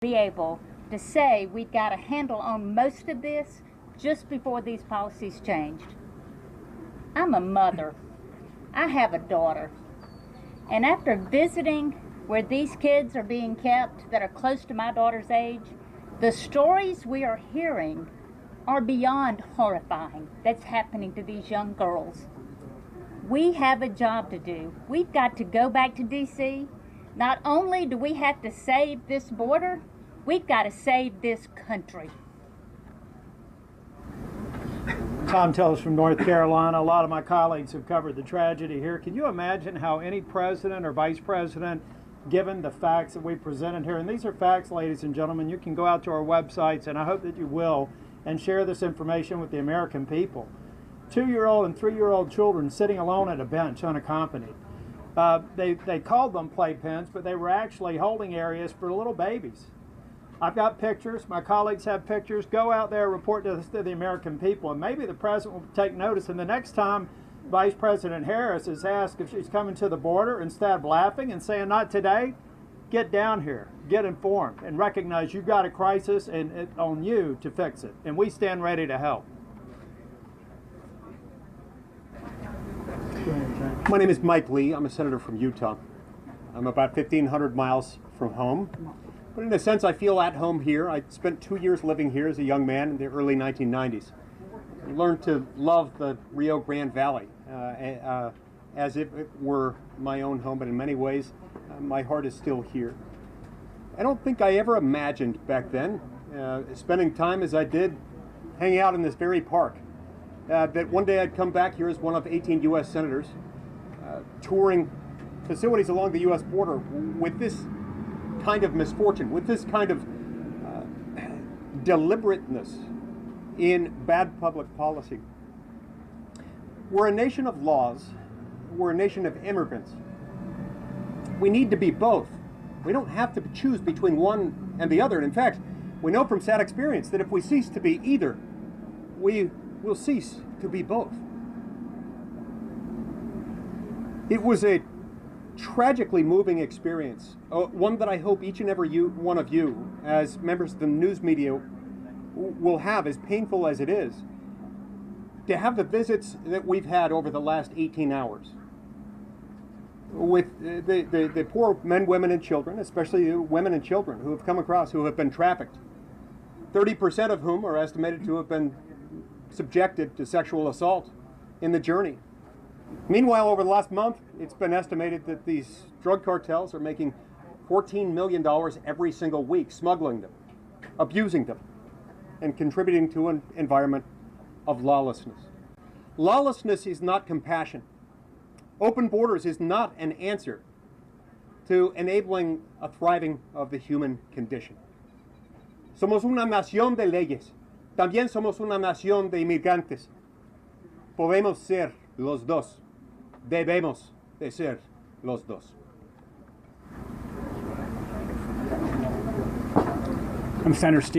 be able to say we've got a handle on most of this just before these policies changed. I'm a mother. I have a daughter. And after visiting where these kids are being kept that are close to my daughter's age, the stories we are hearing are beyond horrifying that's happening to these young girls. We have a job to do. We've got to go back to D.C. Not only do we have to save this border, we've got to save this country. Thom Tillis from North Carolina. A lot of my colleagues have covered the tragedy here. Can you imagine how any president or vice president, given the facts that we presented here, and these are facts, ladies and gentlemen, you can go out to our websites, and I hope that you will, and share this information with the American people. 2-year-old and 3-year-old children sitting alone at a bench unaccompanied. They called them playpens, but they were actually holding areas for little babies. I've got pictures. My colleagues have pictures. Go out there, report this to the American people, and maybe the president will take notice. And the next time Vice President Harris is asked if she's coming to the border, instead of laughing and saying, "Not today," get down here, get informed, and recognize you've got a crisis and it's on you to fix it. And we stand ready to help. My name is Mike Lee. I'm a senator from Utah. I'm about 1,500 miles from home. But in a sense, I feel at home here. I spent 2 years living here as a young man in the early 1990s. I learned to love the Rio Grande Valley as if it were my own home, but in many ways, my heart is still here. I don't think I ever imagined back then, spending time as I did, hanging out in this very park, that one day I'd come back here as one of 18 U.S. senators, touring facilities along the U.S. border with this kind of misfortune, with this kind of deliberateness in bad public policy. We're a nation of laws. We're a nation of immigrants. We need to be both. We don't have to choose between one and the other. And in fact, we know from sad experience that if we cease to be either, we will cease to be both. It was a tragically moving experience, one that I hope each and every one of you, as members of the news media, will have, as painful as it is, to have the visits that we've had over the last 18 hours with the poor men, women, and children, especially women and children who have come across, who have been trafficked, 30% of whom are estimated to have been subjected to sexual assault in the journey. Meanwhile, over the last month, it's been estimated that these drug cartels are making $14 million every single week, smuggling them, abusing them, and contributing to an environment of lawlessness. Lawlessness is not compassion. Open borders is not an answer to enabling a thriving of the human condition. Somos una nación de leyes. También somos una nación de inmigrantes. Podemos ser los dos. Debemos de ser los dos. I'm Senator Steve.